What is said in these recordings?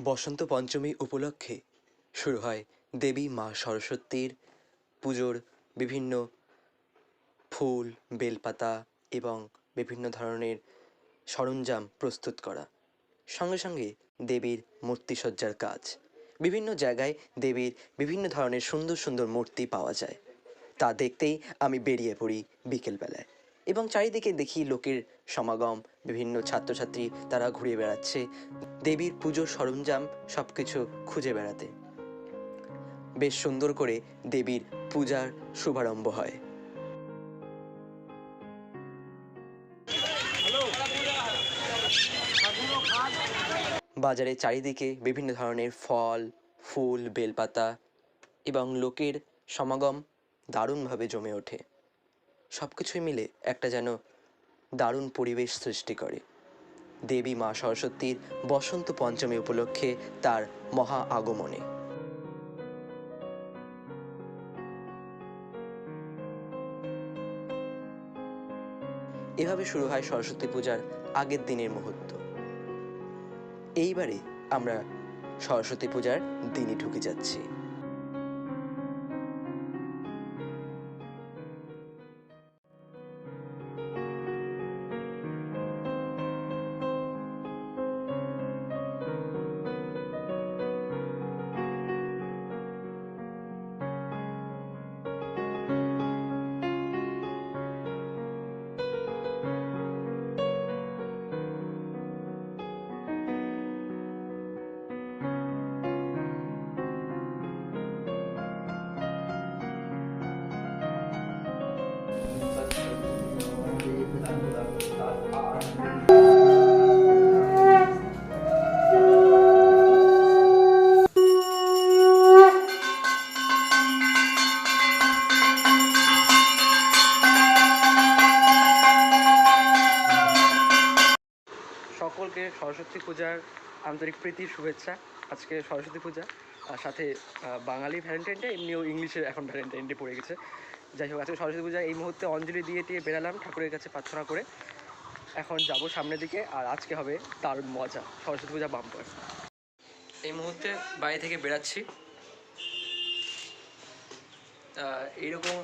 বসন্ত পঞ্চমী উপলক্ষে শুরু হয় দেবী মা সরস্বতীর পুজোর বিভিন্ন ফুল, বেলপাতা এবং বিভিন্ন ধরনের সরঞ্জাম প্রস্তুত করা। সঙ্গে সঙ্গে দেবীর মূর্তিসজ্জার কাজ। বিভিন্ন জায়গায় দেবীর বিভিন্ন ধরনের সুন্দর সুন্দর মূর্তি পাওয়া যায়। তা দেখতেই আমি বেরিয়ে পড়ি বিকেলবেলায় এবং চারিদিকে দেখি লোকের সমাগম, বিভিন্ন ছাত্রছাত্রী তারা ঘুরে বেড়াচ্ছে দেবীর পুজোর সরঞ্জাম সব কিছু খুঁজে বেড়াতে। বেশ সুন্দর করে দেবীর পূজার শুভারম্ভ হয়। বাজারে চারিদিকে বিভিন্ন ধরনের ফল, ফুল, বেলপাতা এবং লোকের সমাগম দারুণভাবে জমে ওঠে। সব কিছুই মিলে একটা যেন দারুণ পরিবেশ সৃষ্টি করে দেবী মা সরস্বতীর বসন্ত পঞ্চমী উপলক্ষে তার মহা আগমনে। এভাবে শুরু হয় সরস্বতী পূজার আগের দিনের মুহূর্ত। এইবারে আমরা সরস্বতী পূজার দিনই ঢুকে যাচ্ছি। সকলকে সরস্বতী পূজার আন্তরিক প্রীতি শুভেচ্ছা। আজকে সরস্বতী পূজা, আর সাথে বাঙালি ভ্যালেন্টাইন ডে, এমনিও ইংলিশের এখন ভ্যালেন্টাইন ডে পড়ে গেছে। যাই হোক, আজকে সরস্বতী পূজা এই মুহূর্তে অঞ্জলি দিয়ে বেরালাম ঠাকুরের কাছে প্রার্থনা করে। এখন যাব সামনের দিকে, আর আজকে হবে তার মজা, সরস্বতী পূজা বাম্পার। এই মুহূর্তে বাড়ি থেকে বেরাচ্ছি। এইরকম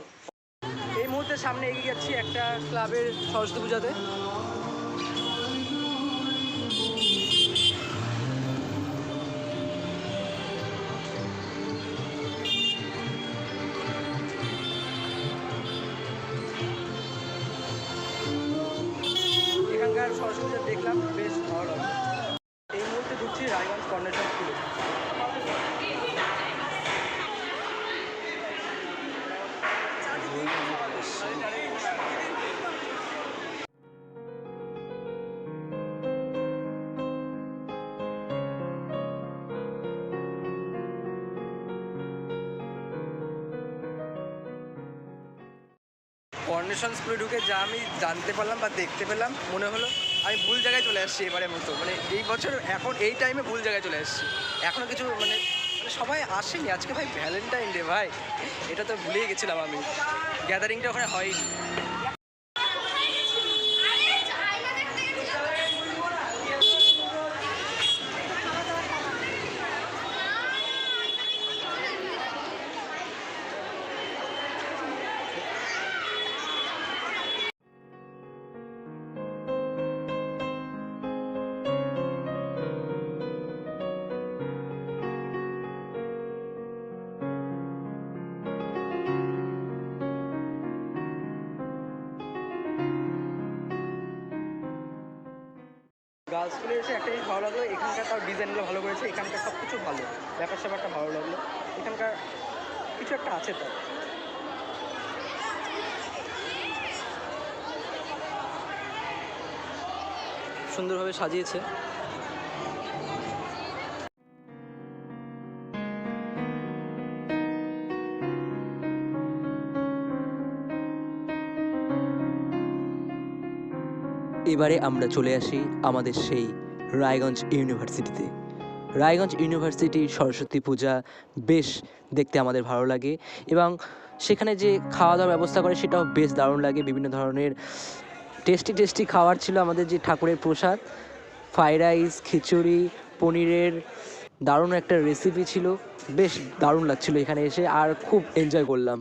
এই মুহূর্তে সামনে এগিয়ে যাচ্ছি একটা ক্লাবের সরস্বতী পূজাতে। এখানকার সরস্বতী পূজা দেখলাম, বেশ ভালো লাগলো। এই মুহূর্তে ঢুকছি রায়গঞ্জ কর্নেশন স্কুলে। কর্নেশন স্কুলে ঢুকে যা আমি জানতে পারলাম বা দেখতে পেলাম, মনে হলো আমি ভুল জায়গায় চলে আসছি এবারের মতো। মানে এই বছর এখন এই টাইমে ভুল জায়গায় চলে আসছি। এখনও কিছু মানে সবাই আসেনি। আজকে ভাই ভ্যালেন্টাইন ডে ভাই, এটা তো ভুলেই গেছিলাম আমি। গ্যাদারিংটা ওখানে হয়নি। গার্লস স্কুলে এসে একটা জিনিস ভালো লাগলো, এখানকার তার ডিজাইনগুলো ভালো করেছে, এখানকার সব কিছু ভালো, ব্যাপার স্যাপারটা ভালো লাগলো। এখানকার কিছু একটা আছে তার। সুন্দরভাবে সাজিয়েছে। এবারে আমরা চলে আসি আমাদের সেই রায়গঞ্জ ইউনিভার্সিটিতে। রায়গঞ্জ ইউনিভার্সিটির সরস্বতী পূজা বেশ দেখতে আমাদের ভালো লাগে, এবং সেখানে যে খাওয়া দাওয়ার ব্যবস্থা করে সেটাও বেশ দারুণ লাগে। বিভিন্ন ধরনের টেস্টি খাবার ছিল আমাদের যে ঠাকুরের প্রসাদ, ফ্রাইড রাইস, খিচুড়ি, পনিরের দারুণ একটা রেসিপি ছিল, বেশ দারুণ লাগছিল এখানে এসে, আর খুব এনজয় করলাম।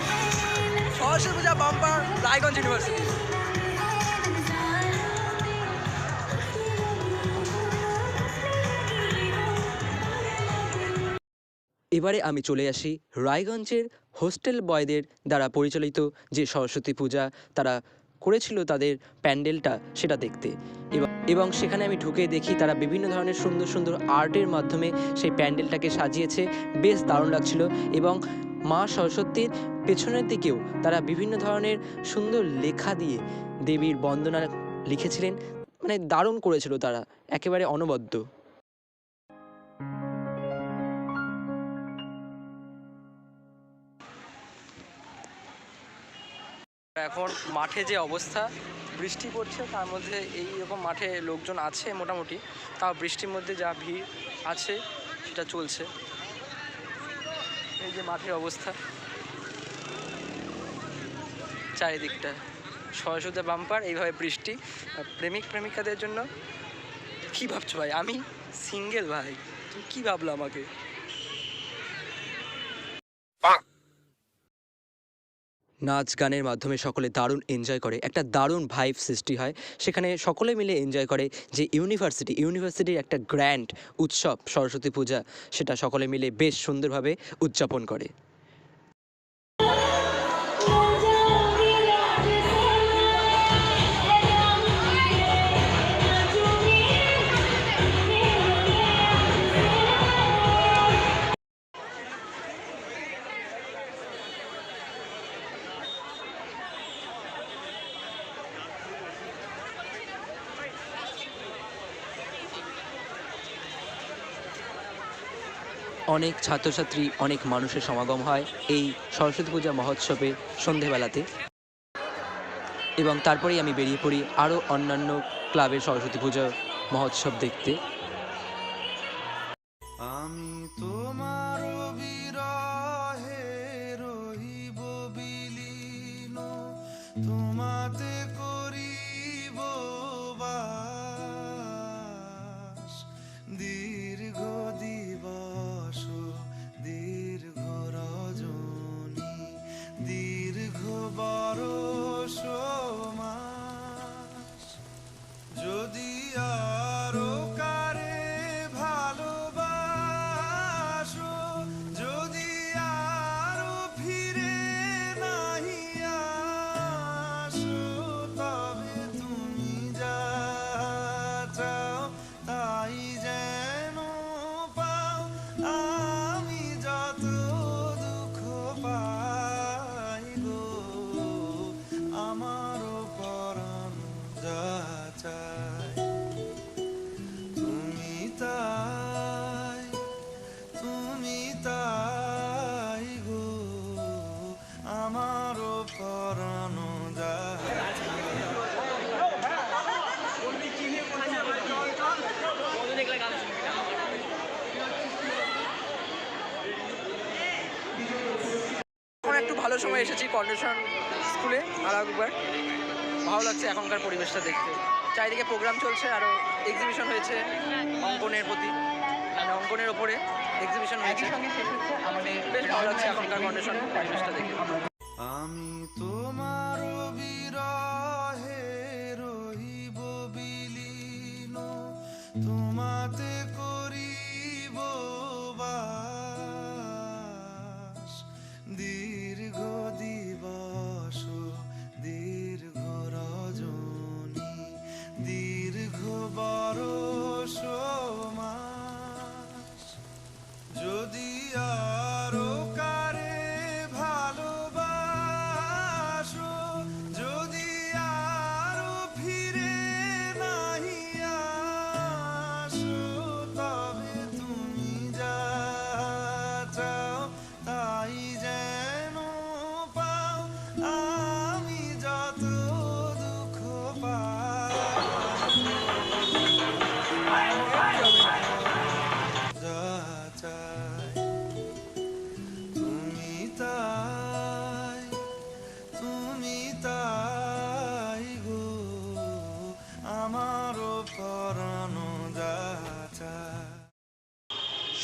সরস্বতী পূজা বাম্পার রায়গঞ্জ ইউনিভার্সিটি। এবারে আমি চলে আসি রায়গঞ্জের হোস্টেল বয়দের দ্বারা পরিচালিত যে সরস্বতী পূজা তারা করেছিল তাদের প্যান্ডেলটা সেটা দেখতে, এবং সেখানে আমি ঢুকে দেখি তারা বিভিন্ন ধরনের সুন্দর সুন্দর আর্টের মাধ্যমে সেই প্যান্ডেলটাকে সাজিয়েছে, বেশ দারুণ লাগছিল। এবং মা সরস্বতীর পেছনের দিকেও তারা বিভিন্ন ধরনের সুন্দর লেখা দিয়ে দেবীর বন্দনা লিখেছিলেন, মানে দারুণ করেছিল তারা, একেবারে অনবদ্য। এখন মাঠে যে অবস্থা, বৃষ্টি পড়ছে, তার মধ্যে এই রকম মাঠে লোকজন আছে মোটামুটি, তাও বৃষ্টির মধ্যে যা ভিড় আছে সেটা চলছে। এই যে মাঠের অবস্থা, চারিদিকটা সরস্বতী বাম্পার, এইভাবে বৃষ্টি। প্রেমিক প্রেমিকাদের জন্য কি ভাবছো ভাই? আমি সিঙ্গেল ভাই, তুমি কি ভাবলো আমাকে? নাচ গানের মাধ্যমে সকলে দারুণ এনজয় করে, একটা দারুণ ভাইব সৃষ্টি হয় সেখানে, সকলে মিলে এনজয় করে। যে ইউনিভার্সিটির একটা গ্র্যান্ড উৎসব সরস্বতী পূজা, সেটা সকলে মিলে বেশ সুন্দরভাবে উদযাপন করে। অনেক ছাত্রছাত্রী, অনেক মানুষের সমাগম হয় এই সরস্বতী পূজা মহোৎসবে সন্ধেবেলাতে, এবং তারপরেই আমি বেরিয়ে পড়ি আরও অন্যান্য ক্লাবের সরস্বতী পূজা মহোৎসব দেখতে। আমি তোমার বিরহে রহিব বিলীন, তোমাতে করিব বাস, দীর্ঘ দিবস দীর্ঘ রজনী দীর্ঘ বরষ মাস, যদি আরো কারে ভালোবাসো, যদি আরো ফিরে নাহি আসো, তবে তুমি যা চাও তাই যেন পাও, আমি যত দুঃখ পাই গো, আমারও পরাণ যা চায়, তুমি তাই গো, আমারও পরাণ যায়। এখন একটু ভালো সময় এসেছি কন্ডিশন স্কুলে, আর একবার ভালো লাগছে এখনকার পরিবেশটা দেখতে। চারিদিকে প্রোগ্রাম চলছে, আরও এক্সিবিশন হয়েছে অঙ্কনের প্রতি, মানে অঙ্কনের ওপরে এক্সিবিশন হয়েছে, বেশ ভালো লাগছে এখনকার কন্ডিশন পরিবেশটা দেখে। আমি তোমার বিরহে রহিব বিলীন, তোমাতে করিব বাস, দীর্ঘ দিবস দীর্ঘ রজনী দীর্ঘ বরষ মাস, যদি আরো কারে ভালোবাসো, যদি আরো ফিরে নাহি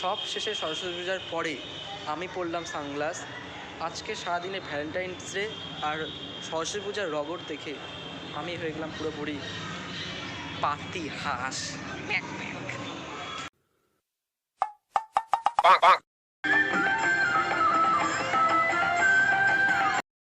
সব শেষে সরস্বতী পূজার পরে আমি পরলাম সানগ্লাস। আজকে সারাদিনে ভ্যালেন্টাইন্স ডে আর সরস্বতী পূজার রগর দেখে আমি হয়ে গেলাম পুরোপুরি পাতি হাঁস।